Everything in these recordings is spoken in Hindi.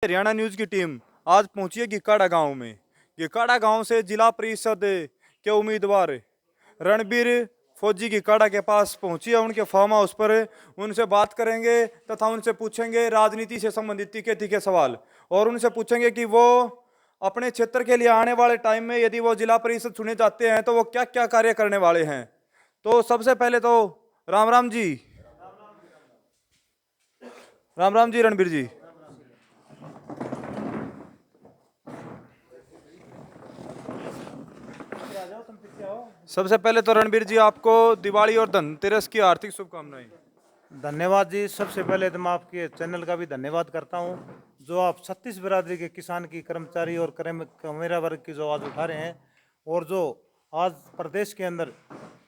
हरियाणा न्यूज की टीम आज पहुंची है गिकाड़ा गांव में। गिकाड़ा गांव से जिला परिषद के उम्मीदवार रणबीर फौजी गिकाड़ा के पास पहुंची है, उनके फार्म हाउस पर। उनसे बात करेंगे तथा उनसे पूछेंगे राजनीति से संबंधित तीखे तीखे सवाल, और उनसे पूछेंगे कि वो अपने क्षेत्र के लिए आने वाले टाइम में यदि वो जिला परिषद चुने जाते हैं तो वो क्या क्या कार्य करने वाले हैं। तो सबसे पहले तो राम राम जी। राम राम जी रणबीर जी। सबसे पहले तो रणबीर जी आपको दिवाली और धनतेरस की हार्दिक शुभकामनाएं। धन्यवाद जी। सबसे पहले तो मैं आपके चैनल का भी धन्यवाद करता हूं, जो आप 36 बिरादरी के किसान की, कर्मचारी और कमेरा वर्ग की जो आवाज़ उठा रहे हैं, और जो आज प्रदेश के अंदर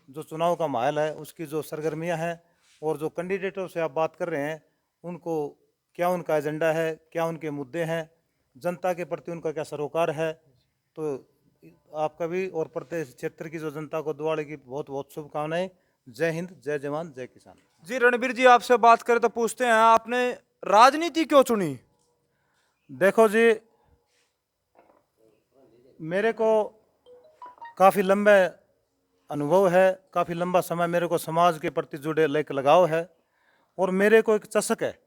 जो चुनाव का माहौल है उसकी जो सरगर्मियां हैं, और जो कैंडिडेटों से आप बात कर रहे हैं उनको क्या उनका एजेंडा है, क्या उनके मुद्दे हैं, जनता के प्रति उनका क्या सरोकार है, तो आपका भी और प्रदेश क्षेत्र की जो जनता को दिवाली की बहुत बहुत शुभकामनाएं। जय हिंद, जय जवान, जय किसान। जी रणबीर जी, आपसे बात करें तो पूछते हैं आपने राजनीति क्यों चुनी। देखो जी, मेरे को काफ़ी लंबा अनुभव है, काफ़ी लंबा समय मेरे को समाज के प्रति जुड़े एक लगाव है, और मेरे को एक चस्क है।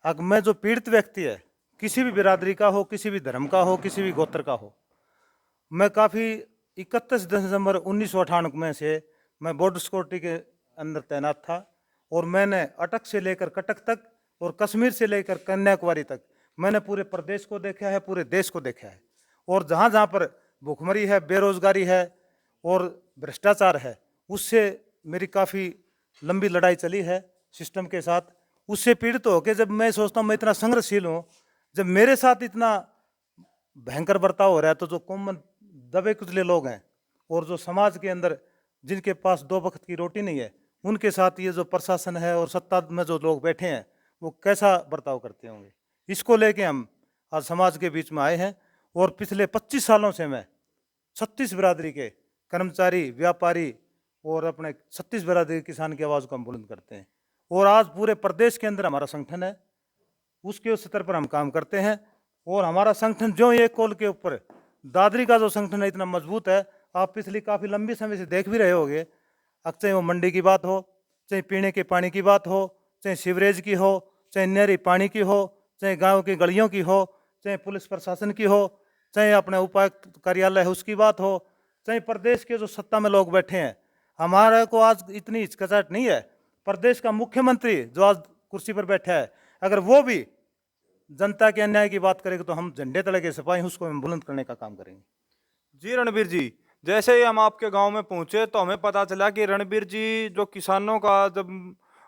अगर मैं जो पीड़ित व्यक्ति है, किसी भी बिरादरी का हो, किसी भी धर्म का हो, किसी भी गोत्र का हो, मैं काफ़ी 31 दिसंबर 1998 में से मैं बॉर्डर सिक्योरिटी के अंदर तैनात था, और मैंने अटक से लेकर कटक तक और कश्मीर से लेकर कन्याकुमारी तक मैंने पूरे प्रदेश को देखा है, पूरे देश को देखा है। और जहाँ जहाँ पर भुखमरी है, बेरोजगारी है और भ्रष्टाचार है, उससे मेरी काफ़ी लंबी लड़ाई चली है सिस्टम के साथ। उससे पीड़ित होकर जब मैं सोचता हूँ मैं इतना संघर्षशील हूँ, जब मेरे साथ इतना भयंकर बर्ताव हो रहा है, तो जो कॉमन दबे कुचले लोग हैं और जो समाज के अंदर जिनके पास दो वक्त की रोटी नहीं है, उनके साथ ये जो प्रशासन है और सत्ता में जो लोग बैठे हैं वो कैसा बर्ताव करते होंगे, इसको लेके हम आज समाज के बीच में आए हैं। और पिछले 25 सालों से मैं 36 बिरादरी के कर्मचारी, व्यापारी और अपने 36 बिरादरी के किसान की आवाज़ को हम बुलंद करते हैं। और आज पूरे प्रदेश के अंदर हमारा संगठन है, उसके स्तर पर हम काम करते हैं। और हमारा संगठन जो एक कोल के ऊपर, दादरी का जो संगठन है इतना मजबूत है, आप पिछली काफ़ी लंबी समय से देख भी रहे होंगे। चाहे वो मंडी की बात हो, चाहे पीने के पानी की बात हो, चाहे सीवरेज की हो, चाहे नहरी पानी की हो, चाहे गांव की गलियों की हो, चाहे पुलिस प्रशासन की हो, चाहे अपने उपायुक्त कार्यालय है उसकी बात हो, चाहे प्रदेश के जो सत्ता में लोग बैठे हैं, हमारे को आज इतनी हिचकिचाहट नहीं है। प्रदेश का मुख्यमंत्री जो आज कुर्सी पर बैठा है, अगर वो भी जनता के अन्याय की बात करेगा तो हम झंडे तले के सिपाही उसको हम बुलंद करने का काम करेंगे। जी रणबीर जी, जैसे ही हम आपके गांव में पहुंचे तो हमें पता चला कि रणबीर जी जो किसानों का जब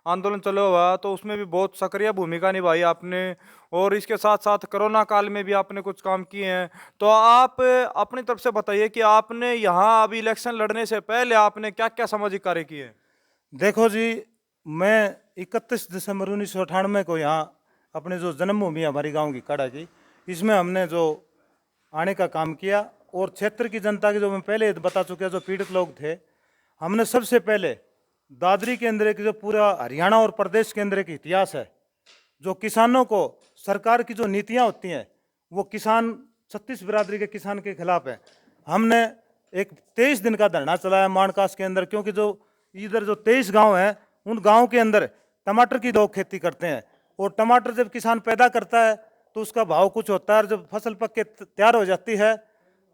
आंदोलन चला हुआ तो उसमें भी बहुत सक्रिय भूमिका निभाई आपने, और इसके साथ साथ कोरोना काल में भी आपने कुछ काम किए हैं। तो आप अपनी तरफ से बताइए कि आपने यहाँ अभी इलेक्शन लड़ने से पहले आपने क्या क्या सामाजिक कार्य किए हैं। देखो जी, मैं 31 दिसंबर 1998 को यहाँ अपने जो जन्मभूमि है हमारी गांव की काड़ा की, इसमें हमने जो आने का काम किया, और क्षेत्र की जनता की जो मैं पहले बता चुका जो पीड़ित लोग थे, हमने सबसे पहले दादरी के अंदर एक जो पूरा हरियाणा और प्रदेश के अंदर एक इतिहास है, जो किसानों को सरकार की जो नीतियाँ होती हैं वो किसान 36 बिरादरी के किसान के खिलाफ है। हमने एक 23 दिन का धरना चलाया माणकास के अंदर, क्योंकि जो इधर जो 23 गांव हैं उन गांव के अंदर टमाटर की लोग खेती करते हैं, और टमाटर जब किसान पैदा करता है तो उसका भाव कुछ होता है, और जब फसल पक के तैयार हो जाती है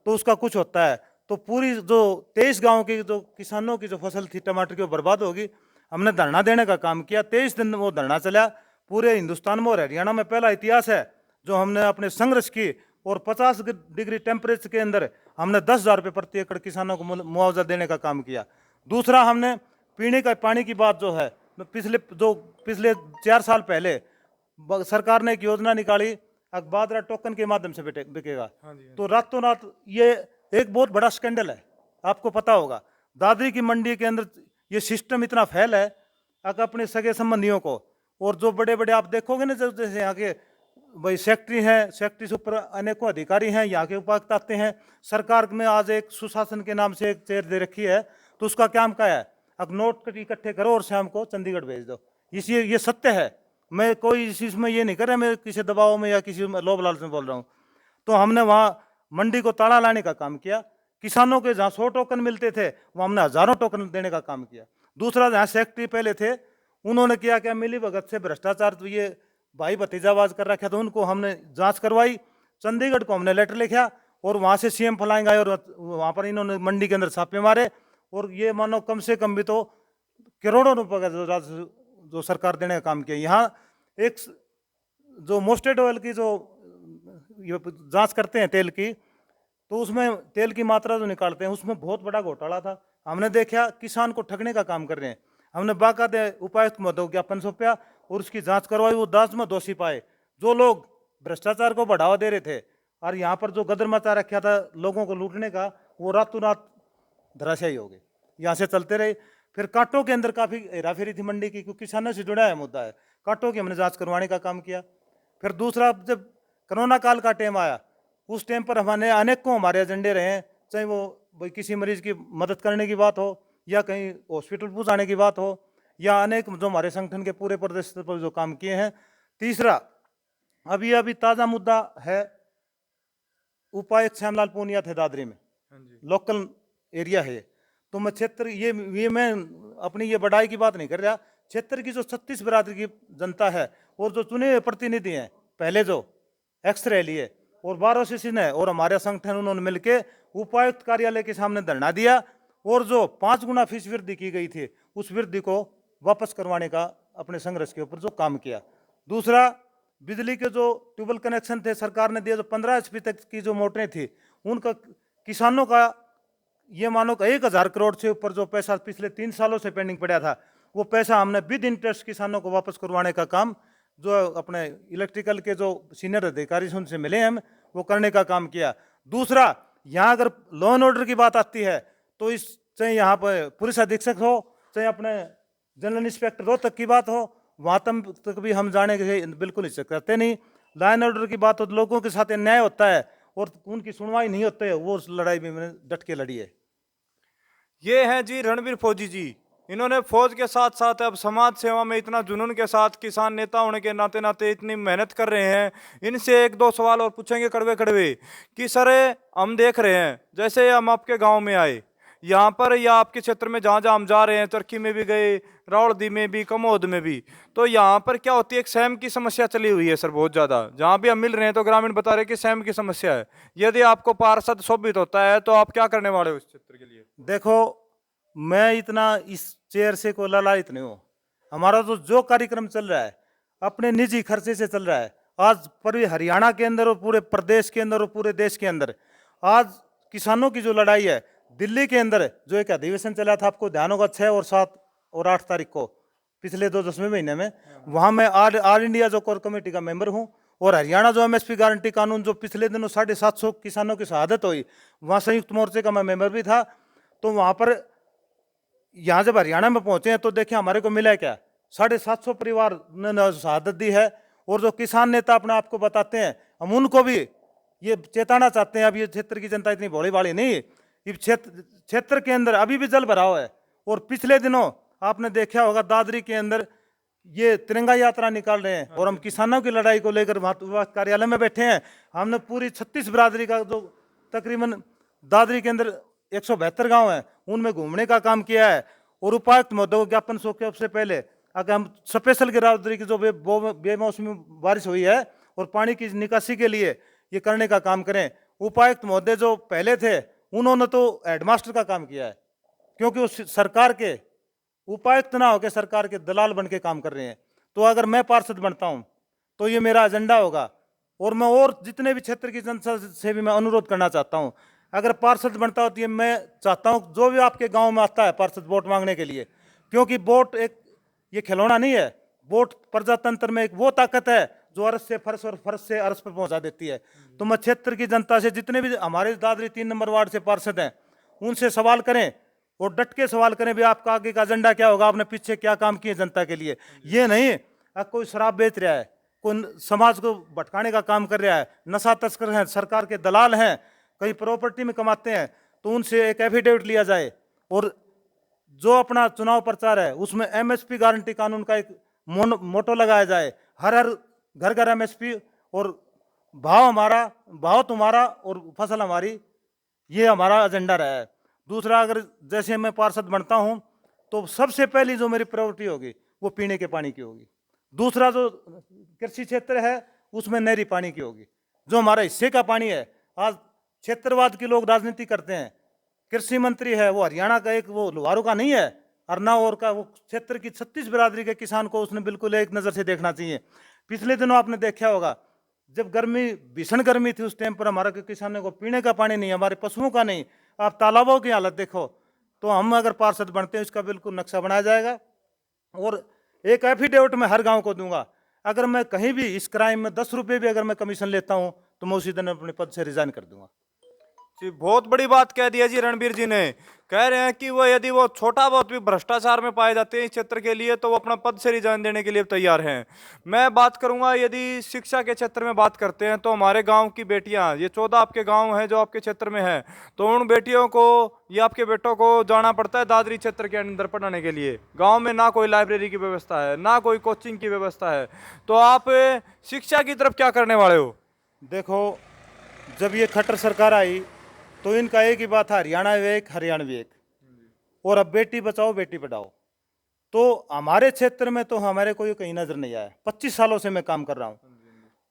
तो उसका कुछ होता है। तो पूरी जो 23 गाँव की जो किसानों की जो फसल थी टमाटर की वो बर्बाद होगी। हमने धरना देने का काम किया, 23 दिन वो धरना चला। पूरे हिंदुस्तान में और हरियाणा में पहला इतिहास है जो हमने अपने संघर्ष की, और 50 डिग्री टेम्परेचर के अंदर हमने 10,000 रुपये प्रति एकड़ किसानों को मुआवजा देने का काम किया। दूसरा, हमने पीने का पानी की बात जो है, पिछले 4 साल पहले सरकार ने एक योजना निकाली, बाजरा टोकन के माध्यम से बिकेगा। तो रातों रात ये एक बहुत बड़ा स्कैंडल है, आपको पता होगा। दादरी की मंडी के अंदर ये सिस्टम इतना फैल है, अगर अपने सगे संबंधियों को, और जो बड़े बड़े आप देखोगे ना, जैसे यहाँ के भाई सेक्रेटरी हैं, सेक्रेटरी से ऊपर अनेकों अधिकारी हैं, यहाँ के उपायुक्त आते हैं। सरकार में आज एक सुशासन के नाम से एक चेयर दे रखी है, तो उसका काम क्या है, अब नोट इकट्ठे करो और शाम को चंडीगढ़ भेज दो। ये सत्य है। मैं कोई इस चीज़ में ये नहीं कर रहा, मैं किसी दबाव में या किसी लोभ लालच में बोल रहा हूँ। तो हमने वहाँ मंडी को ताला लाने का काम किया। किसानों के जहाँ 100 टोकन मिलते थे वहाँ हमने हजारों टोकन देने का काम किया। दूसरा, जहाँ सेक्रेटरी पहले थे उन्होंने किया क्या, मिली भगत से भ्रष्टाचार तो ये भाई भतीजावाज कर रखा था, उनको हमने जांच करवाई। चंडीगढ़ को हमने लेटर लिखा और वहाँ से सीएम फ्लाइंग आए और वहाँ पर इन्होंने मंडी के अंदर छापे मारे। और ये मानो कम से कम भी तो करोड़ों रुपए का जो सरकार देने का काम किया। यहाँ एक जो मोस्टेड ऑयल की जो ये जांच करते हैं तेल की, तो उसमें तेल की मात्रा जो निकालते हैं उसमें बहुत बड़ा घोटाला था। हमने देखा किसान को ठगने का काम कर रहे हैं। हमने बाकायदे उपायुक्त महोदय को ज्ञापन सौंपा और उसकी जांच करवाई। वो 10 में दोषी पाए। जो लोग भ्रष्टाचार को बढ़ावा दे रहे थे और यहाँ पर जो गदर मचा रखा था लोगों को लूटने का, वो रातों रात धराशायी हो गए। यहाँ से चलते रहे। फिर कांटों के अंदर काफ़ी हेराफेरी थी मंडी की, क्योंकि किसानों से जुड़ा है मुद्दा है। कांटों की हमने जांच करवाने का काम किया। फिर दूसरा, जब कोरोना काल का टाइम आया उस टाइम पर हमने अनेकों हमारे एजेंडे रहे हैं, चाहे वो भाई किसी मरीज की मदद करने की बात हो या कहीं हॉस्पिटल पहुँचाने की बात हो या अनेक जो हमारे संगठन के पूरे प्रदेश स्तर पर जो काम किए हैं। तीसरा, अभी ताज़ा मुद्दा है, उपायुक्त श्यामलाल पूनिया थे दादरी में, लोकल एरिया है। तो मैं क्षेत्र ये मैं अपनी ये बड़ाई की बात नहीं कर रहा। क्षेत्र की जो 36 बिरादरी की जनता है और जो चुने हुए प्रतिनिधि हैं, पहले जो एक्स रैली है और 12 सेशन है और हमारे संगठन, उन्होंने मिलकर उपायुक्त कार्यालय के सामने धरना दिया और जो 5 गुना फीस वृद्धि की गई थी उस वृद्धि को वापस करवाने का अपने संघर्ष के ऊपर जो काम किया। दूसरा, बिजली के जो ट्यूबवेल कनेक्शन थे सरकार ने दिया, जो 15 HP तक की जो मोटरें थी उनका किसानों का ये मानो कि 1000 करोड़ से ऊपर जो पैसा पिछले 3 सालों से पेंडिंग पड़ा था, वो पैसा हमने विद इंटरेस्ट किसानों को वापस करवाने का काम जो अपने इलेक्ट्रिकल के जो सीनियर अधिकारी हैं उनसे मिले हम, वो करने का काम किया। दूसरा, यहाँ अगर लॉ एंड ऑर्डर की बात आती है तो इस चाहे यहाँ पर पुलिस अधीक्षक हो चाहे अपने जनरल इंस्पेक्टर रोहतक की बात हो, वहाँ तक भी हम जाने के बिल्कुल हिचक करते नहीं। लॉ एंड ऑर्डर की बात हो तो लोगों के साथ अन्याय होता है और उनकी सुनवाई नहीं होती है, वो उस लड़ाई में मैंने डट के लड़ी है। ये हैं जी रणबीर फौजी जी। इन्होंने फौज के साथ साथ अब समाज सेवा में इतना जुनून के साथ किसान नेता होने के नाते नाते इतनी मेहनत कर रहे हैं। इनसे एक दो सवाल और पूछेंगे कड़वे कड़वे कि सर, हम देख रहे हैं जैसे हम आपके गांव में आए यहाँ पर या आपके क्षेत्र में जहाँ जहाँ हम जा रहे हैं, चरखी में भी गए, रावड़दी में भी, कमोद में भी, तो यहाँ पर क्या होती है, एक सहम की समस्या चली हुई है सर बहुत ज़्यादा। जहाँ भी हम मिल रहे हैं तो ग्रामीण बता रहे हैं कि सहम की समस्या है। यदि आपको पार्षद शोभित होता है तो आप क्या करने वाले हो इस क्षेत्र के लिए? देखो, मैं इतना इस चेयर से कोई लालायित नहीं हूँ। हमारा जो कार्यक्रम चल रहा है अपने निजी खर्चे से चल रहा है। आज पूरे हरियाणा के अंदर और पूरे प्रदेश के अंदर और पूरे देश के अंदर आज किसानों की जो लड़ाई है, दिल्ली के अंदर जो एक अधिवेशन चला था, आपको ध्यान होगा 6 और 7 और 8 तारीख को, पिछले 10वें महीने में, वहाँ मैं ऑल इंडिया जो कोर कमेटी का मेंबर हूँ। और हरियाणा जो MSP गारंटी कानून जो पिछले दिनों 750 किसानों की शहादत हुई, वहाँ संयुक्त मोर्चे का मैं मेंबर भी था। तो वहाँ पर यहाँ जब हरियाणा में पहुंचे हैं तो देखिए हमारे को मिला क्या, 750 परिवार ने शहादत दी है। और जो किसान नेता अपने आप को बताते हैं, हम उनको भी ये चेताना चाहते हैं। अब ये क्षेत्र की जनता इतनी भोली भाली नहीं, इस क्षेत्र के अंदर अभी भी जल भराव है। और पिछले दिनों आपने देखा होगा दादरी के अंदर ये तिरंगा यात्रा निकाल रहे हैं और हम किसानों की लड़ाई को लेकर वहाँ कार्यालय में बैठे हैं। हमने पूरी 36 बिरादरी का जो तकरीबन दादरी के अंदर 172 गांव हैं उनमें घूमने का काम किया है। और उपायुक्त महोदय को ज्ञापन सौंपे से पहले अगर हम स्पेशल गिरदावरी की जो बेमौसमी बारिश हुई है और पानी की निकासी के लिए ये करने का काम करें। उपायुक्त महोदय जो पहले थे उन्होंने तो हेडमास्टर का काम किया है, क्योंकि उस सरकार के उपायुक्त ना होकर सरकार के दलाल बन के काम कर रहे हैं। तो अगर मैं पार्षद बनता हूं तो ये मेरा एजेंडा होगा। और मैं और जितने भी क्षेत्र की जनता से भी मैं अनुरोध करना चाहता हूं, अगर पार्षद बनता हो तो ये मैं चाहता हूं जो भी आपके गांव में आता है पार्षद वोट मांगने के लिए, क्योंकि वोट एक ये खिलौना नहीं है। वोट प्रजातंत्र में एक वो ताकत है जो अर्श से फर्श और फर्श से अर्श पर पहुंचा देती है। तो मैं क्षेत्र की जनता से, जितने भी हमारे दादरी 3 नंबर वार्ड से पार्षद हैं, उनसे सवाल करें और डट के सवाल करें भी आपका आगे का एजेंडा क्या होगा, आपने पीछे क्या काम किए जनता के लिए। ये नहीं कोई शराब बेच रहा है, कोई समाज को भटकाने का काम कर रहा है, नशा तस्कर हैं, सरकार के दलाल हैं, कहीं प्रॉपर्टी में कमाते हैं, तो उनसे एक एफिडेविट लिया जाए। और जो अपना चुनाव प्रचार है उसमें MSP गारंटी कानून का एक मोटो लगाया जाए, हर हर घर घर एमएसपी, और भाव तुम्हारा और फसल हमारी, ये हमारा एजेंडा रहा है। दूसरा, अगर जैसे मैं पार्षद बनता हूं तो सबसे पहली जो मेरी प्रायोरिटी होगी वो पीने के पानी की होगी। दूसरा, जो कृषि क्षेत्र है उसमें नहरी पानी की होगी। जो हमारा हिस्से का पानी है, आज क्षेत्रवाद के लोग राजनीति करते हैं, कृषि मंत्री है वो हरियाणा का, एक वो लोहारू का नहीं है, और ना और का, वो क्षेत्र की 36 बिरादरी के किसान को उसने बिल्कुल एक नज़र से देखना चाहिए। पिछले दिनों आपने देखा होगा, जब गर्मी, भीषण गर्मी थी, उस टाइम पर हमारा किसानों को पीने का पानी नहीं, हमारे पशुओं का नहीं। आप तालाबों की हालत देखो। तो हम अगर पार्षद बनते हैं, इसका बिल्कुल नक्शा बनाया जाएगा, और एक एफिडेविट मैं हर गांव को दूंगा। अगर मैं कहीं भी इस क्राइम में 10 रुपये भी अगर मैं कमीशन लेता हूं तो मैं उसी दिन अपने पद से रिजाइन कर दूंगा। जी, बहुत बड़ी बात कह दिया जी रणबीर जी ने। कह रहे हैं कि वो यदि वो छोटा बहुत भी भ्रष्टाचार में पाए जाते हैं इस क्षेत्र के लिए, तो वो अपना पद से रिजाइन देने के लिए तैयार हैं। मैं बात करूंगा, यदि शिक्षा के क्षेत्र में बात करते हैं तो हमारे गांव की बेटियां, ये 14 आपके गांव हैं जो आपके क्षेत्र में है, तो उन बेटियों को या आपके बेटों को जाना पड़ता है दादरी क्षेत्र के अंदर पढ़ाने के लिए। गाँव में ना कोई लाइब्रेरी की व्यवस्था है, ना कोई कोचिंग की व्यवस्था है। तो आप शिक्षा की तरफ क्या करने वाले हो? देखो, जब ये खट्टर सरकार आई तो इनका एक ही बात था, हरियाणा एक, हरियाणवी एक, और अब बेटी बचाओ बेटी पढ़ाओ। तो हमारे क्षेत्र में तो हमारे कोई कहीं नजर नहीं आया। 25 सालों से मैं काम कर रहा हूँ।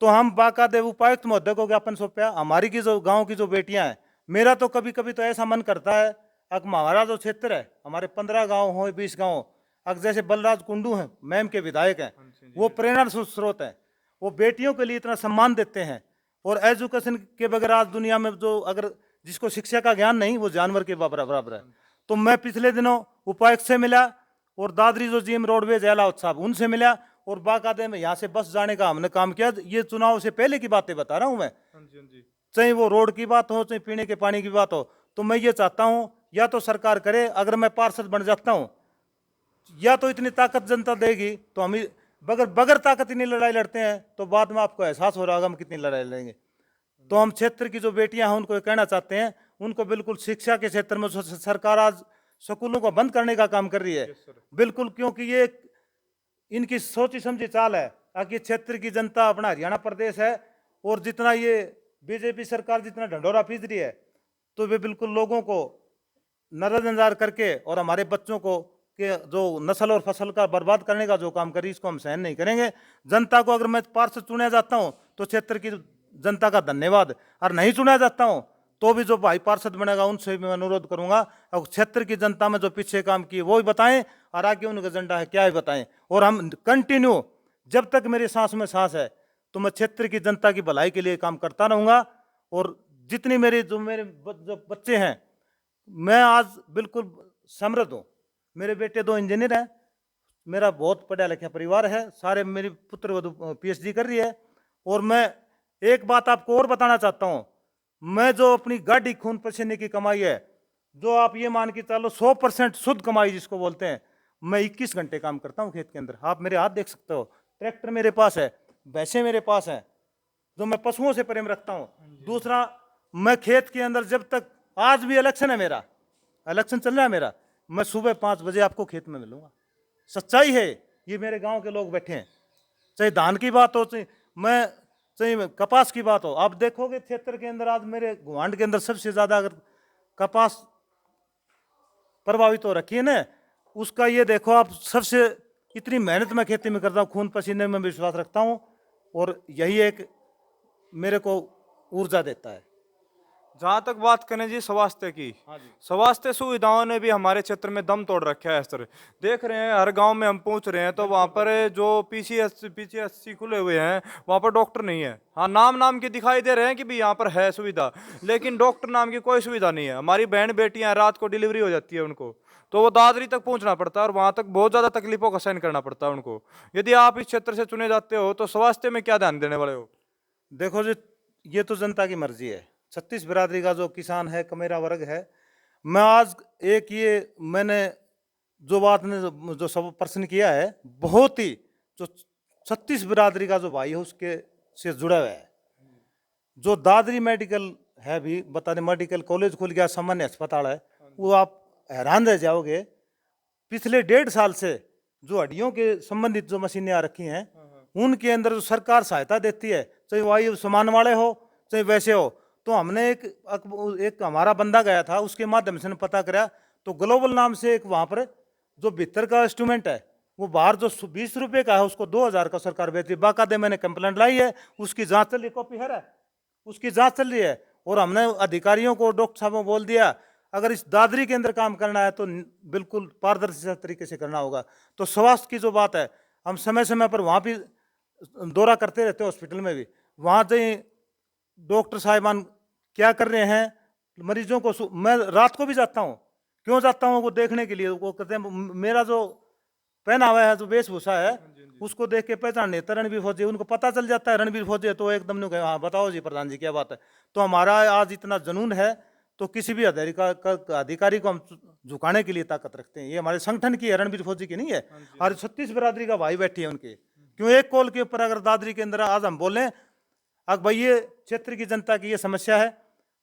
तो हम बाकायदे उपायुक्त महोदय को ज्ञापन सौंपा, हमारी की जो गांव की जो बेटियां हैं, मेरा तो कभी कभी तो ऐसा मन करता है, अब हमारा जो क्षेत्र है, हमारे 15 गांव हो, 20 गांव, अब जैसे बलराज कुंडू हैं, मैम के विधायक हैं, वो प्रेरणा स्रोत हैं। वो बेटियों के लिए इतना सम्मान देते हैं, और एजुकेशन के बगैर आज दुनिया में जो, अगर जिसको शिक्षा का ज्ञान नहीं, वो जानवर के बराबर है। तो मैं पिछले दिनों उपायुक्त से मिला, और दादरी जो जीएम रोडवेज एलाउद्दीन साहब, उनसे मिला, और बाकायदे में यहाँ से बस जाने का हमने काम किया। ये चुनाव से पहले की बातें बता रहा हूँ मैं, चाहे वो रोड की बात हो, चाहे पीने के पानी की बात हो। तो मैं ये चाहता हूँ, या तो सरकार करे, अगर मैं पार्षद बन जाता हूँ, या तो इतनी ताकत जनता देगी तो हम बगैर बगैर ताकत इतनी लड़ाई लड़ते हैं, तो बाद में आपको एहसास हो रहा होगा हम कितनी लड़ाई लड़ेंगे। तो हम क्षेत्र की जो बेटियां हैं उनको कहना चाहते हैं, उनको बिल्कुल शिक्षा के क्षेत्र में सरकार आज स्कूलों को बंद करने का काम कर रही है, बिल्कुल, क्योंकि ये इनकी सोची समझी चाल है। ताकि क्षेत्र की जनता, अपना हरियाणा प्रदेश है, और जितना ये बीजेपी सरकार जितना ढंढोरा पीस रही है, तो वे बिल्कुल लोगों को नजरअंदाज करके और हमारे बच्चों को के जो नस्ल और फसल का बर्बाद करने का जो काम करी, इसको हम सहन नहीं करेंगे। जनता को अगर मैं पार्षद चुना जाता हूं तो क्षेत्र की जनता का धन्यवाद, और नहीं चुना जाता हूं तो भी जो भाई पार्षद बनेगा उनसे भी मैं अनुरोध करूंगा, और क्षेत्र की जनता में जो पीछे काम किए वो भी बताएं, और आगे उनका एजेंडा है क्या है बताएं। और हम कंटिन्यू, जब तक मेरी सांस में सांस है, तो मैं क्षेत्र की जनता की भलाई के लिए काम करता रहूंगा। और जितनी मेरे जो बच्चे हैं, मैं आज बिल्कुल समृद्ध हूँ। मेरे बेटे 2 इंजीनियर हैं, मेरा बहुत पढ़ा लिखा परिवार है, सारे मेरी पुत्र वधु पीएचडी कर रही है। और मैं एक बात आपको और बताना चाहता हूँ, मैं जो अपनी गाड़ी खून पसीने की कमाई है, जो आप ये मान के चलो 100% शुद्ध कमाई जिसको बोलते हैं, मैं 21 घंटे काम करता हूँ खेत के अंदर। आप मेरे हाथ देख सकते हो, ट्रैक्टर मेरे पास है, भैंसे मेरे पास हैं, जो मैं पशुओं से प्रेम रखता हूँ। दूसरा, मैं खेत के अंदर, जब तक, आज भी इलेक्शन है मेरा, इलेक्शन चल रहा है मेरा, मैं सुबह 5 बजे आपको खेत में मिलूंगा। सच्चाई है, ये मेरे गांव के लोग बैठे हैं, चाहे धान की बात हो, चाहे कपास की बात हो। आप देखोगे क्षेत्र के अंदर आज मेरे गुवांड के अंदर सबसे ज्यादा अगर कपास प्रभावित हो रखी है ना, उसका ये देखो आप, सबसे इतनी मेहनत मैं खेती में करता हूँ, खून पसीने में विश्वास रखता हूँ, और यही एक मेरे को ऊर्जा देता है। जहाँ तक बात करें जी स्वास्थ्य की, हाँ जी। स्वास्थ्य सुविधाओं ने भी हमारे क्षेत्र में दम तोड़ रखा है। सर, देख रहे हैं हर गांव में हम पहुंच रहे हैं तो वहाँ पर जो पीसीएससी खुले हुए हैं, वहाँ पर डॉक्टर नहीं है। हाँ, नाम के दिखाई दे रहे हैं कि भी यहाँ पर है सुविधा, लेकिन डॉक्टर नाम की कोई सुविधा नहीं है। हमारी बहन बेटियां, रात को डिलीवरी हो जाती है उनको, तो वो दादरी तक पहुंचना पड़ता है, और वहाँ तक बहुत ज़्यादा तकलीफों का सहन करना पड़ता है उनको। यदि आप इस क्षेत्र से चुने जाते हो तो स्वास्थ्य में क्या ध्यान देने वाले हो? देखो जी, ये तो जनता की मर्जी है। 36 बिरादरी का जो किसान है, कमेरा वर्ग है, मैं आज एक ये मैंने जो बात ने जो सब प्रश्न किया है, बहुत ही जो 36 बिरादरी का जो भाई है उसके से जुड़ा हुआ है। जो दादरी मेडिकल है, भी बता दें, मेडिकल कॉलेज खुल गया, सामान्य अस्पताल है, वो आप हैरान रह जाओगे। पिछले 1.5 साल से जो हड्डियों के संबंधित जो मशीनें आ रखी हैं, उनके अंदर जो सरकार सहायता देती है, चाहे वो आयुष्मान वाले हो चाहे वैसे हो, तो हमने एक हमारा बंदा गया था, उसके माध्यम से पता करा तो ग्लोबल नाम से एक वहां पर जो भीतर का इंस्ट्रूमेंट है, वो बाहर जो 20 रुपए का है उसको 2000 का सरकार बेचती है। बाकायदे मैंने कंप्लेंट लाई है, उसकी जांच चल रही, कॉपी है, उसकी जांच चल रही है। और हमने अधिकारियों को, डॉक्टर साहब को बोल दिया, अगर इस दादरी के अंदर काम करना है तो बिल्कुल पारदर्शी तरीके से करना होगा। तो स्वास्थ्य की जो बात है, हम समय समय पर वहाँ भी दौरा करते रहते हैं, हॉस्पिटल में भी, वहाँ से डॉक्टर साहिबान क्या कर रहे हैं मरीजों को। मैं रात को भी जाता हूँ, क्यों जाता हूँ, वो देखने के लिए। वो कहते हैं मेरा जो पहनावा है, जो वेशभूषा है, उसको देख के पहचान नहीं, रणबीर फौजी, उनको पता चल जाता है रणबीर फौजी है, तो एकदम नहीं कहे हाँ बताओ जी प्रधान जी क्या बात है। तो हमारा आज इतना जुनून है, तो किसी भी अधिकारी को हम झुकाने के लिए ताकत रखते हैं। ये हमारे संगठन की है, रणबीर फौजी की नहीं है। और 36 बिरादरी का भाई बैठी है उनके, क्यों एक कॉल के ऊपर अगर दादरी के अंदर आज हम बोलें अब भाई ये क्षेत्र की जनता की ये समस्या है,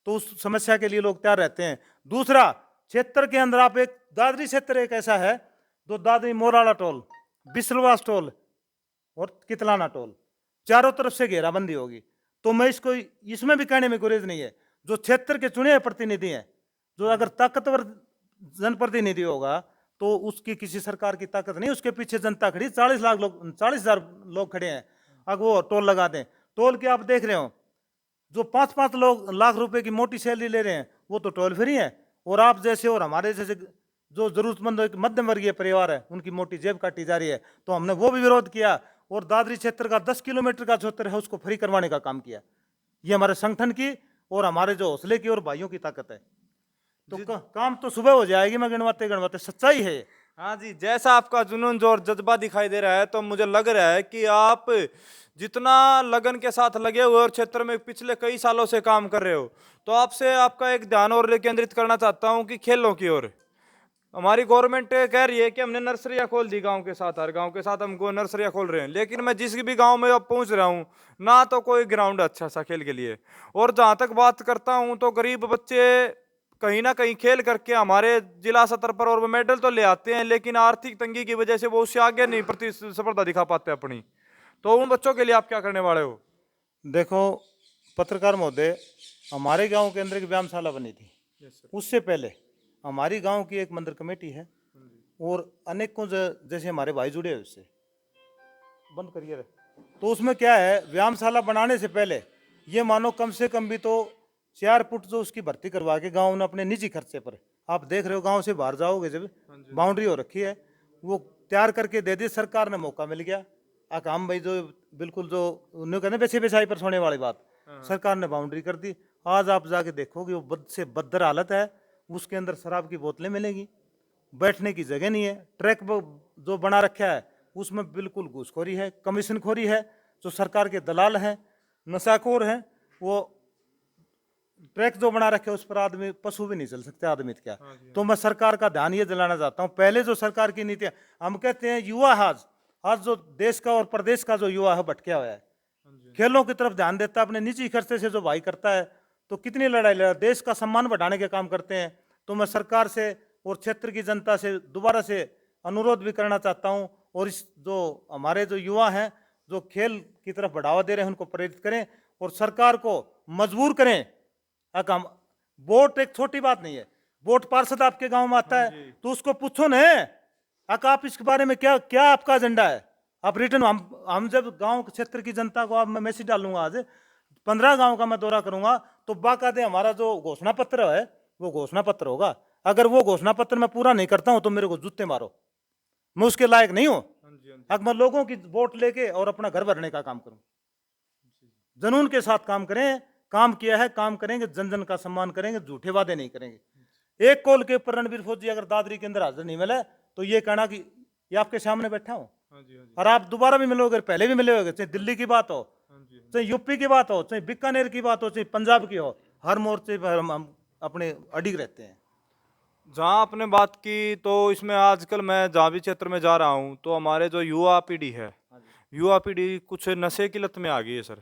तो उस समस्या के लिए लोग तैयार रहते हैं। दूसरा, क्षेत्र के अंदर आप एक दादरी क्षेत्र एक ऐसा है, जो दादरी मोराला टोल, बिसलवास टोल और कितलाना टोल, चारों तरफ से घेराबंदी होगी। तो मैं इसको इसमें भी कहने में गुरेज नहीं है, जो क्षेत्र के चुने हुए प्रतिनिधि हैं, जो अगर ताकतवर जनप्रतिनिधि होगा तो उसकी किसी सरकार की ताकत नहीं, उसके पीछे जनता खड़ी, 40 लाख लोग, 40,000 लोग खड़े हैं। अब वो टोल लगा दें, टोल के आप देख रहे हो, जो 5-5 लाख रुपए की मोटी सैलरी ले रहे हैं वो तो टोल फ्री है, और आप जैसे और हमारे जैसे जो जरूरतमंद एक मध्यम वर्गीय परिवार है, उनकी मोटी जेब काटी जा रही है। तो हमने वो भी विरोध किया, और दादरी क्षेत्र का 10 किलोमीटर का क्षेत्र है उसको फ्री करवाने का काम किया। ये हमारे संगठन की और हमारे जो हौसले की और भाइयों की ताकत है। तो काम तो सुबह हो जाएगी, मैं गणवाते गणवाते, सच्चाई है। हाँ जी, जैसा आपका जुनून जो और जज्बा दिखाई दे रहा है, तो मुझे लग रहा है कि आप जितना लगन के साथ लगे हुए और क्षेत्र में पिछले कई सालों से काम कर रहे हो, तो आपसे आपका एक ध्यान और केंद्रित करना चाहता हूं कि खेलों की ओर। हमारी गवर्नमेंट कह रही है कि हमने नर्सरियां खोल दी गांव के साथ, हर गांव के साथ हमको नर्सरियां खोल रहे हैं, लेकिन मैं जिस भी गांव में अब पहुंच रहा हूं, ना तो कोई ग्राउंड अच्छा सा खेल के लिए, और जहां तक बात करता हूं तो गरीब बच्चे कहीं ना कहीं खेल करके हमारे जिला स्तर पर और वो मेडल तो ले आते हैं, लेकिन आर्थिक तंगी की वजह से वो उससे आगे नहीं प्रतिस्पर्धा दिखा पाते अपनी। तो उन बच्चों के लिए आप क्या करने वाले हो? देखो पत्रकार महोदय, हमारे गांव के अंदर एक व्यायामशाला बनी थी, उससे पहले हमारी गांव की एक मंदिर कमेटी है, और अनेकों जैसे हमारे भाई जुड़े हैं उससे, बंद करिए रे। तो उसमें क्या है, व्यायामशाला बनाने से पहले ये मानो कम से कम भी तो 4 फुट जो उसकी भर्ती करवा के गांव ने अपने निजी खर्चे पर, आप देख रहे हो गांव से बाहर जाओगे जब बाउंड्री हो रखी है, वो तैयार करके दे दी, सरकार ने मौका मिल गया। काम भाई जो बिल्कुल जो उन्हें कहते बेचे बेचाई पर सोने वाली बात, सरकार ने बाउंड्री कर दी। आज आप जाके देखोगे वो बद से बदतर हालत है, उसके अंदर शराब की बोतलें मिलेंगी, बैठने की जगह नहीं है, ट्रैक जो बना रखा है उसमें बिल्कुल घूसखोरी है, कमीशनखोरी है, जो सरकार के दलाल हैं, नशाखोर हैं। वो ट्रैक जो बना रखे उस पर आदमी, पशु भी नहीं चल सकते, आदमी तो क्या। तो मैं सरकार का ध्यान ये दिलाना चाहता हूँ, पहले जो सरकार की नीतियां, हम कहते हैं युवा आज जो देश का और प्रदेश का जो युवा है भटका हुआ है, खेलों की तरफ ध्यान देता है, अपने निजी खर्चे से जो भाई करता है, तो कितनी लड़ाई लड़ा, देश का सम्मान बढ़ाने के काम करते हैं। तो मैं सरकार से और क्षेत्र की जनता से दोबारा से अनुरोध भी करना चाहता हूं, और इस जो हमारे जो युवा हैं जो खेल की तरफ बढ़ावा दे रहे हैं उनको प्रेरित करें, और सरकार को मजबूर करें। हम वोट एक छोटी बात नहीं है, वोट पार्षद आपके गांव में आता है तो उसको पूछो न, आप इसके बारे में क्या क्या आपका एजेंडा है, आप रिटर्न। हम जब गांव क्षेत्र की जनता को आप मैं मैसेज डालूंगा, आज 15 गांव का मैं दौरा करूंगा, तो बाकायदे हमारा जो घोषणा पत्र है वो घोषणा पत्र होगा। अगर वो घोषणा पत्र मैं पूरा नहीं करता हूं तो मेरे को जूते मारो, मैं उसके लायक नहीं हूं। अब मैं लोगों की वोट लेके और अपना घर भरने का काम करूं, जुनून के साथ काम करें, काम किया है काम करेंगे, जन जन का सम्मान करेंगे, झूठे वादे नहीं करेंगे। एक कॉल के ऊपर रणबीर फौजी अगर दादरी के अंदर हाजिर नहीं मिले तो ये कहना कि ये आपके सामने बैठा हूं, और आप दोबारा भी मिलोगे, पहले भी मिले होगे, चाहे दिल्ली की बात हो, चाहे यूपी की बात हो, चाहे बीकानेर की बात हो, चाहे पंजाब की हो, हर मोर्चे पर हम अपने अडिग रहते हैं। जहाँ आपने बात की, तो इसमें आजकल मैं जहाँ भी क्षेत्र में जा रहा हूँ तो हमारे जो युवा पीढ़ी है, युवा पीढ़ी कुछ नशे की लत में आ गई है सर।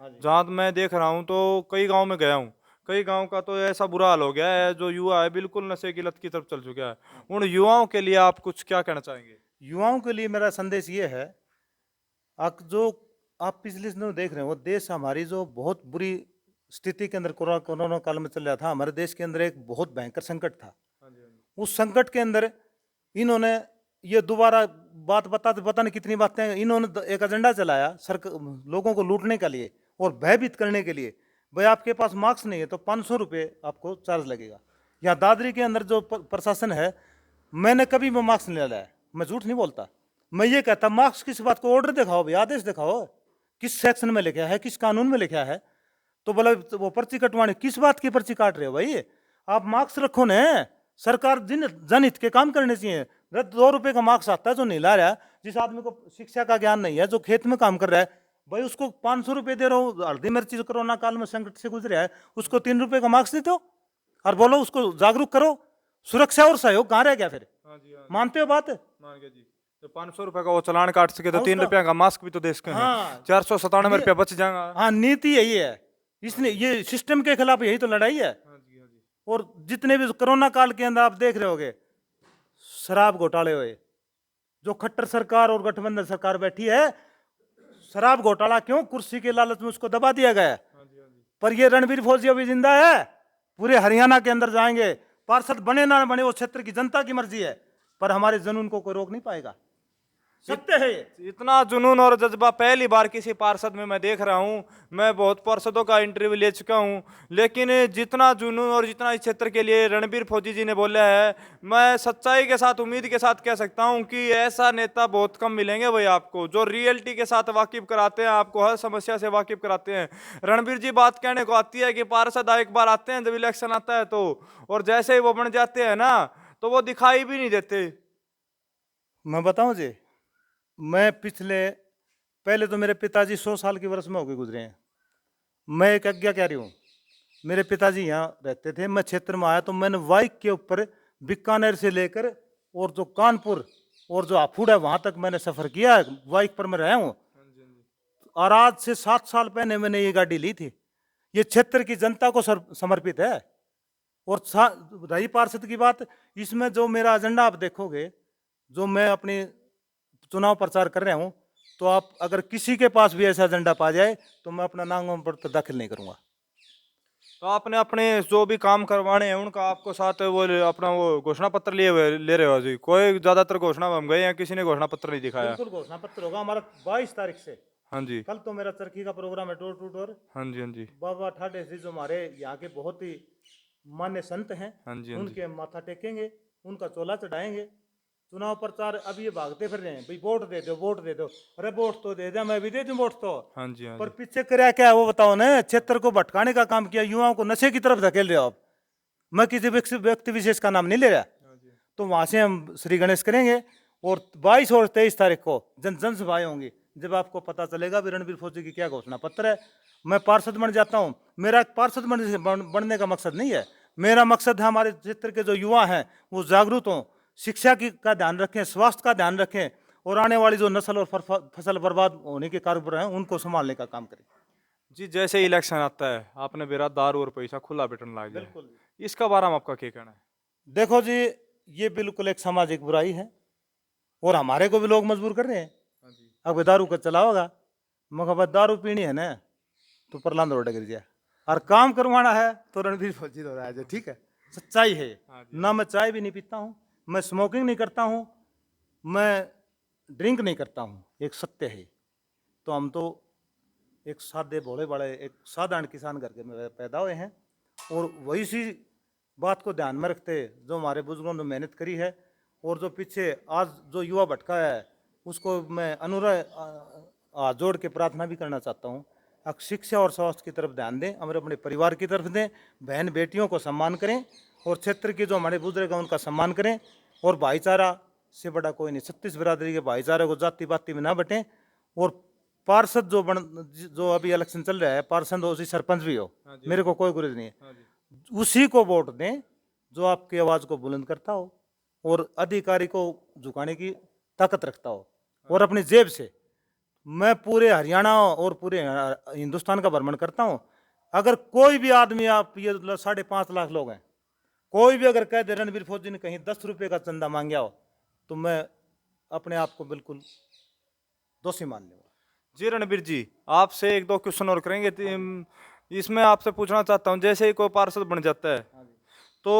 जहाँ मैं देख रहा हूँ तो कई गांव में गया हूँ, कई गांव का तो ऐसा बुरा हाल हो गया है, जो युवा है बिल्कुल नशे की लत की तरफ चल चुका है। उन युवाओं के लिए आप कुछ क्या कहना चाहेंगे? युवाओं के लिए मेरा संदेश ये है, जो आप पिछले दिनों देख रहे हो, वो देश हमारी जो बहुत बुरी स्थिति के अंदर कोरोना काल में चल रहा था, हमारे देश के अंदर एक बहुत भयंकर संकट था। उस संकट के अंदर इन्होंने ये दोबारा बात बताते, पता नहीं कितनी बातें, इन्होंने एक एजेंडा चलाया लोगों को लूटने के लिए और भयभीत करने के लिए। भाई आपके पास मार्क्स नहीं है तो 500 रुपये आपको चार्ज लगेगा। यहाँ दादरी के अंदर जो प्रशासन है, मैंने कभी वो मार्क्स नहीं लाया, मैं झूठ नहीं बोलता। मैं ये कहता मार्क्स किस बात को, ऑर्डर दिखाओ भाई, आदेश दिखाओ, किस सेक्शन में लिखा है, किस कानून में लिखा है। तो बोला वो पर्ची कटवाने, किस बात की पर्ची काट रहे हो भाई, आप मार्क्स रखो न। सरकार जनहित के काम करने चाहिए। 2 रुपए का मार्क्स आता है जो नहीं ला रहा, जिस आदमी को शिक्षा का ज्ञान नहीं है, जो खेत में काम कर रहा है, भाई उसको 500 रुपये दे रहा हूँ। हल्दी मिर्ची जो कोरोना काल में संकट से गुजरे है, उसको 3 रुपए का मार्क्स देते हो और बोलो उसको जागरूक करो। सुरक्षा और सहयोग कहाँ रह गया फिर? मानते हो बात? मान के जी, तो 500 रुपए का वो चालान काट सके तो 3 रुपया का मास्क भी तो दे सके। हाँ। 497 रुपया बच जाएगा। हाँ, नीति यही है, इसने ये सिस्टम के खिलाफ यही तो लड़ाई है। और जितने भी कोरोना काल के अंदर आप देख रहे होगे शराब घोटाले हुए, जो खट्टर सरकार और गठबंधन सरकार बैठी है, शराब घोटाला क्यों? कुर्सी के लालच में उसको दबा दिया गया। पर ये रणबीर फौजी अभी जिंदा है, पूरे हरियाणा के अंदर जाएंगे, पार्षद बने ना बने वो क्षेत्र की जनता की मर्जी है, पर हमारे जुनून को कोई रोक नहीं पाएगा। सत्य है ये। इतना जुनून और जज्बा पहली बार किसी पार्षद में मैं देख रहा हूं। मैं बहुत पार्षदों का इंटरव्यू ले चुका हूं, लेकिन जितना जुनून और जितना इस क्षेत्र के लिए रणबीर फौजी जी ने बोला है, मैं सच्चाई के साथ, उम्मीद के साथ कह सकता हूं कि ऐसा नेता बहुत कम मिलेंगे भाई आपको, जो रियलिटी के साथ वाकिफ कराते हैं, आपको हर समस्या से वाकिफ कराते हैं। रणबीर जी बात कहने को आती है कि पार्षद एक बार आते हैं जब इलेक्शन आता है तो, और जैसे ही वो बन जाते हैं ना तो वो दिखाई भी नहीं देते। मैं बताऊं जी, मैं पहले तो मेरे पिताजी 100 साल की वर्ष में होके गुजरे हैं। मैं एक आज्ञाकारी हूँ। मेरे पिताजी यहाँ रहते थे, मैं क्षेत्र में आया तो मैंने बाइक के ऊपर बीकानेर से लेकर और जो कानपुर और जो हापुड़ है वहां तक मैंने सफर किया, बाइक पर मैं रहा हूँ। और आज से 7 साल पहले मैंने ये गाड़ी ली थी। ये क्षेत्र की जनता को समर्पित है। और रही पार्षद की बात, इसमें जो मेरा एजेंडा आप देखोगे, जो मैं अपनी चुनाव प्रचार कर रहा हूं, तो आप अगर किसी के पास भी ऐसा एजेंडा पा जाए तो मैं अपना नाम पत्र दाखिल नहीं करूंगा। तो आपने अपने जो भी काम करवाने हैं उनका आपको साथ वो अपना वो घोषणा पत्र ले रहे हो जी? कोई ज्यादातर घोषणा हम गए हैं, किसी ने घोषणा पत्र नहीं दिखाया। बिल्कुल घोषणा पत्र होगा हमारा 22 तारीख से। हाँ जी, कल तो मेरा चरखी का प्रोग्राम है, डोर टू डोर। हाँ जी, हाँ जी, बाबा ठाडे जी जो हमारे यहाँ के बहुत ही मान्य संत हैं, हाँ जी, हाँ जी। उनके माथा टेकेंगे, उनका चोला चढ़ाएंगे। चुनाव प्रचार अब ये भागते फिर रहे हैं, भाई वोट दे दो, वोट दे दो। अरे वोट तो दे दे, मैं भी दे दूं वोट तो। हाँ जी, हाँ पर जी। पीछे कराया क्या है वो बताओ ना? क्षेत्र को भटकाने का काम किया, युवाओं को नशे की तरफ धकेल रहे हो आप। मैं किसी व्यक्ति विशेष का नाम नहीं ले रहा। तो वहां से हम श्री गणेश करेंगे और 22 और 23 तारीख को जन सभाएं होंगी, जब आपको पता चलेगा भी रणबीर फौजी की क्या घोषणा पत्र है। मैं पार्षद बन जाता हूँ, मेरा पार्षद बनने का मकसद नहीं है। मेरा मकसद है हमारे क्षेत्र के जो युवा हैं वो जागरूक हों, शिक्षा का ध्यान रखें, स्वास्थ्य का ध्यान रखें, और आने वाली जो नस्ल और फसल बर्बाद होने के कारोबार हैं उनको संभालने का काम करें। जी, जैसे इलेक्शन आता है आपने बेरा दारू और पैसा खुला बेटन लग जाए, बिल्कुल। इसका बारे में आपका क्या कहना है? देखो जी, ये बिल्कुल एक सामाजिक बुराई है और हमारे को भी लोग मजबूर कर रहे हैं। अब दारू का चलाओगा, मगर दारू पीनी है ना तो प्रलांद रोड गिर जाए, और काम करवाना है तो रणबीर फौजी हो रहा है। ठीक है, सच्चाई है। ना मैं चाय भी नहीं पीता हूँ, मैं स्मोकिंग नहीं करता हूँ, मैं ड्रिंक नहीं करता हूँ, एक सत्य है। तो हम तो एक सादे भोले बड़े एक साधारण किसान घर के पैदा हुए हैं, और वही सी बात को ध्यान में रखते जो हमारे बुजुर्गों ने मेहनत करी है, और जो पीछे आज जो युवा भटका है उसको मैं अनुरोध जोड़ के प्रार्थना भी करना चाहता हूँ। शिक्षा और स्वास्थ्य की तरफ ध्यान दें, हमारे अपने परिवार की तरफ दें, बहन बेटियों को सम्मान करें, और क्षेत्र के जो हमारे बुजुर्ग हैं उनका सम्मान करें, और भाईचारा से बड़ा कोई नहीं। 36 बिरादरी के भाईचारे को जाति पाति में ना बटें। और पार्षद जो अभी इलेक्शन चल रहा है, पार्षद हो उसी सरपंच भी हो, मेरे को कोई गुरेज नहीं है, उसी को वोट दें जो आपकी आवाज को बुलंद करता हो और अधिकारी को झुकाने की ताकत रखता हो। और अपनी जेब से मैं पूरे हरियाणा और पूरे हिंदुस्तान का भ्रमण करता हूँ। अगर कोई भी आदमी, आप ये 5.5 लाख लोग हैं, कोई भी अगर कह दे रणबीर फौजी ने कहीं 10 रुपये का चंदा मांगा हो, तो मैं अपने आप को बिल्कुल दोषी मानने वाला। जी रणबीर जी, आपसे एक दो क्वेश्चन और करेंगे। इसमें आपसे पूछना चाहता हूँ, जैसे ही कोई पार्षद बन जाता है तो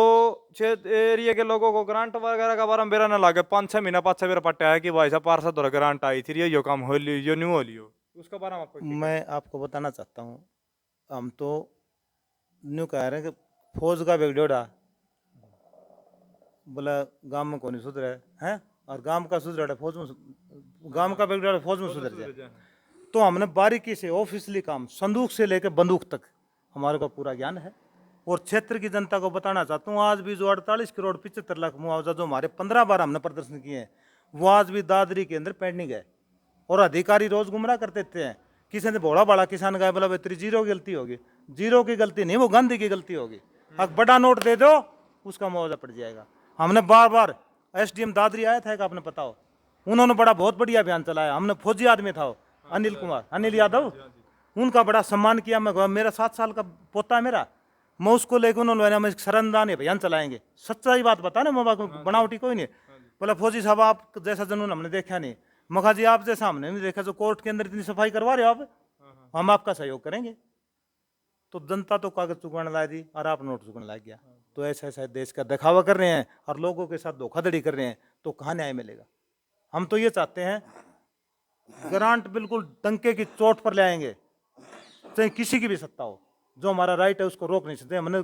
क्षेत्र एरिया के लोगों को ग्रांट वगैरह का बारे में बेरा ना लागे, 5-6 महीना पाँच बेरा पट्टा है कि भाई साहब पार्षद और ग्रांट आई थी, ये काम हो लियो, यो नहीं हो लियो, उसका बारे में आपको क्या मैं आपको बताना चाहता हूँ, हम तो न्यू कह रहे हैं कि फौज का बेगडोड़ा बोला गांव में कौन सुधरे हैं, और गांव का सुधरा फौज में, गांव का बेगडोड़ा फौज में सुधर जाए। कहना? तो हमने बारीकी से ऑफिशियली काम संदूक से लेकर बंदूक तक हमारे को पूरा ज्ञान है। और क्षेत्र की जनता को बताना चाहता हूँ, आज भी जो 48 करोड़ 75 लाख मुआवजा जो हमारे 15 बार हमने प्रदर्शन किए हैं, वो आज भी दादरी के अंदर पेंडिंग है। और अधिकारी रोज गुमराह कर देते हैं, किसी ने बड़ा बड़ा किसान का बोला तेरी जीरो की गलती होगी, जीरो की गलती नहीं, वो गांधी की गलती होगी। अब बड़ा नोट दे दो उसका मुआवजा पड़ जाएगा। हमने बार बार एसडीएम दादरी आया था, आपने पता हो, उन्होंने बड़ा बहुत बढ़िया अभियान चलाया। हमने फौजी आदमी था अनिल कुमार, अनिल यादव, उनका बड़ा सम्मान किया। मैं मेरा 7 साल का पोता है मेरा, मैं उसको लेकर उन्होंने शरणदान अभियान चलाएंगे। सच्चाई बात बता ना, मैं बनावटी कोई नहीं। बोला फौजी साहब आप जैसा जुनून हमने देखा नहीं। मखा जी आप जैसा हमने नहीं देखा, जो कोर्ट के अंदर इतनी सफाई करवा रहे हो आप, हम आपका सहयोग करेंगे। तो जनता तो कागज चुकाने ला दी और आप नोट चुकाने लग गया। तो ऐसा ऐसा देश का दिखावा कर रहे हैं और लोगों के साथ धोखाधड़ी कर रहे हैं, तो कहाँ न्याय मिलेगा। हम तो ये चाहते हैं ग्रांट बिल्कुल डंके की चोट पर ले आएंगे, चाहे किसी की भी सत्ता हो, जो हमारा राइट है उसको रोक नहीं सकते। हमने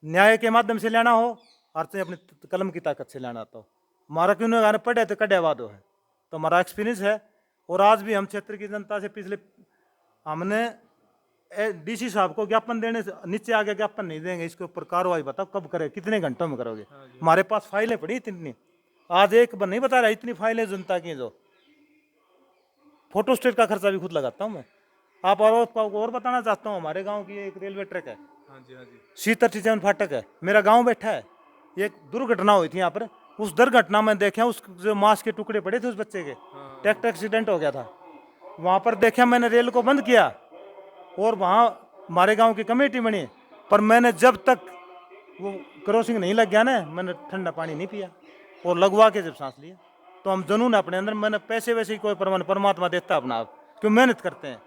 न्याय के माध्यम से लेना हो और चाहे अपनी कलम की ताकत से लेना हो। हमारा क्यों नहीं गाने पढ़े तो कड़े वादो है, तो हमारा एक्सपीरियंस है। और आज भी हम क्षेत्र की जनता से पिछले हमने डीसी साहब को ज्ञापन देने से नीचे आगे ज्ञापन नहीं देंगे, इसके ऊपर कार्रवाई बताओ कब करे, कितने घंटों में करोगे। हमारे पास फाइलें पड़ी इतनी, आज एक बार नहीं बता रहा, इतनी फाइलें जनता की, जो फोटो स्टेट का खर्चा भी खुद लगाता हूँ मैं। आप और बताना चाहता हूँ, हमारे गांव की एक रेलवे ट्रैक है, C37 फाटक है, मेरा गांव बैठा है। एक दुर्घटना हुई थी यहाँ पर, उस दुर्घटना में देखा उस जो मांस के टुकड़े पड़े थे उस बच्चे के, ट्रैक्टर एक्सीडेंट हो गया था। वहाँ पर देखा मैंने रेल को बंद किया और वहाँ हमारे गांव की कमेटी बनी, पर मैंने जब तक वो क्रॉसिंग नहीं लग गया ना, मैंने ठंडा पानी नहीं पिया और लगवा के जब सांस लिया। तो हम जुनून अपने अंदर, मैंने पैसे वैसे ही कोई परमात्मा देता अपना आप, क्यों मेहनत करते हैं,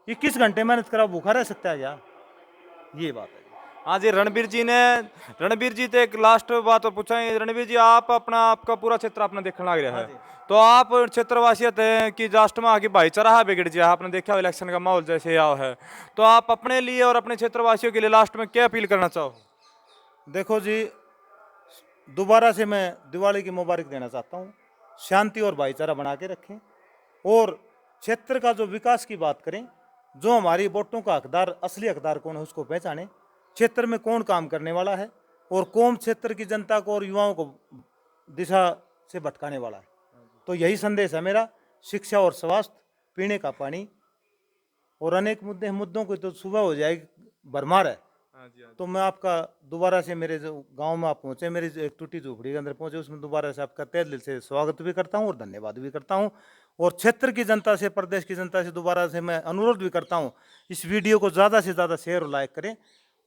21 घंटे मेहनत करा भूखा रह सकता है क्या, ये बात है। हाँ जी, रणबीर जी तो एक लास्ट बात और पूछा है। रणबीर जी आप अपना आपका पूरा क्षेत्र आपने देखने लग रहा है, तो आप क्षेत्रवासी हैं कि राष्ट्र में आगे भाईचारा बिगड़ जाए, आपने देखा इलेक्शन का माहौल जैसे आओ है, तो आप अपने लिए और अपने क्षेत्रवासियों के लिए लास्ट में क्या अपील करना चाहो? देखो जी, दोबारा से मैं दिवाली की मुबारक देना चाहता हूँ। शांति और भाईचारा बना के रखें और क्षेत्र का जो विकास की बात करें, जो हमारी वोटों का हकदार, असली हकदार कौन है उसको पहचानें, क्षेत्र में कौन काम करने वाला है और कौन क्षेत्र की जनता को और युवाओं को दिशा से भटकाने वाला है। तो यही संदेश है मेरा। शिक्षा और स्वास्थ्य, पीने का पानी और अनेक मुद्दों की तो सुबह हो जाएगी भरमार है। तो मैं आपका दोबारा से, मेरे जो गांव में आप पहुंचे, मेरी जो एक टूटी झोपड़ी के अंदर पहुंचे, उसमें दोबारा से आपका तहे दिल से स्वागत भी करता हूं और धन्यवाद भी करता हूं। और क्षेत्र की जनता से, प्रदेश की जनता से दोबारा से मैं अनुरोध भी करता हूं, इस वीडियो को ज़्यादा से ज़्यादा शेयर और लाइक करें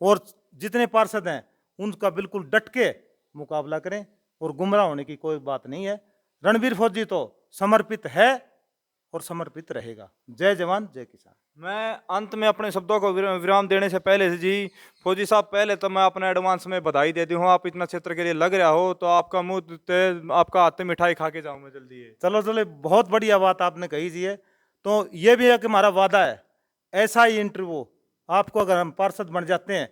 और जितने पार्षद हैं उनका बिल्कुल डट के मुकाबला करें और गुमराह होने की कोई बात नहीं है। रणबीर फौजी तो समर्पित है और समर्पित रहेगा। जय जवान जय किसान। मैं अंत में अपने शब्दों को विराम देने से पहले से जी फौजी साहब, पहले तो मैं अपने एडवांस में बधाई देती हूँ, आप इतना क्षेत्र के लिए लग रहा हो, तो आपका मुंह आपका हाथ में मिठाई खा के जाऊँ मैं जल्दी है। चलो चलो, बहुत बढ़िया बात आपने कही जी है। तो ये भी एक हमारा वादा है, ऐसा ही इंटरव्यू आपको अगर हम पार्षद बन जाते हैं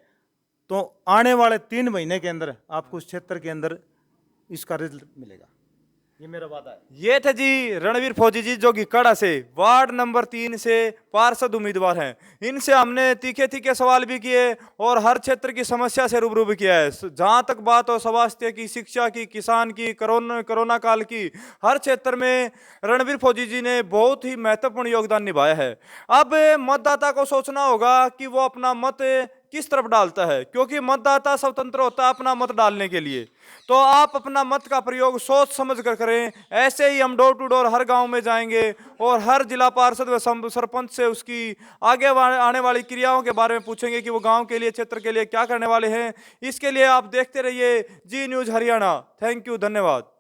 तो आने वाले 3 महीने के अंदर आपको इस क्षेत्र के अंदर इसका रिजल्ट मिलेगा, ये मेरा वादा है। ये थे जी रणबीर फौजी जी, जो गिकाड़ा से वार्ड नंबर 3 से पार्षद उम्मीदवार हैं। इनसे हमने तीखे तीखे सवाल भी किए और हर क्षेत्र की समस्या से रूबरू भी किया है। जहां तक बात हो स्वास्थ्य की, शिक्षा की, किसान की, कोरोना काल की, हर क्षेत्र में रणबीर फौजी जी ने बहुत ही महत्वपूर्ण योगदान निभाया है। अब मतदाता को सोचना होगा कि वो अपना मत किस तरफ डालता है, क्योंकि मतदाता स्वतंत्र होता है अपना मत डालने के लिए। तो आप अपना मत का प्रयोग सोच समझ कर करें। ऐसे ही हम डोर टू डोर हर गांव में जाएंगे और हर जिला पार्षद व सरपंच से उसकी आगे आने वाली क्रियाओं के बारे में पूछेंगे कि वो गांव के लिए, क्षेत्र के लिए क्या करने वाले हैं। इसके लिए आप देखते रहिए जी न्यूज़ हरियाणा। थैंक यू, धन्यवाद।